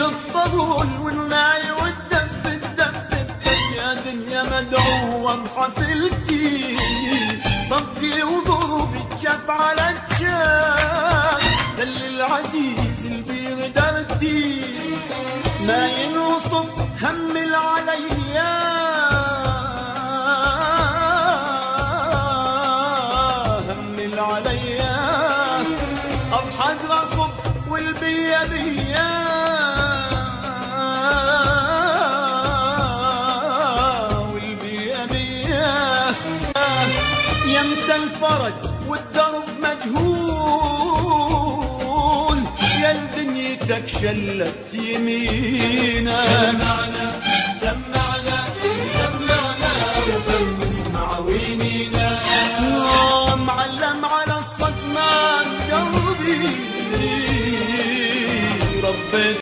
الطبول والناي والدف الدف يا دنيا مدعوة بحفلتي، صفقي وضربي الجف على الجف، دل العزيز البير درتي ما ينوصف همل عليا، همل عليا اضحك غصب والبيا بيا، والبيا بيا يمتى الفرج والدرب مجهول، يا دنيتك شلت يمينا. سمعنا سمعنا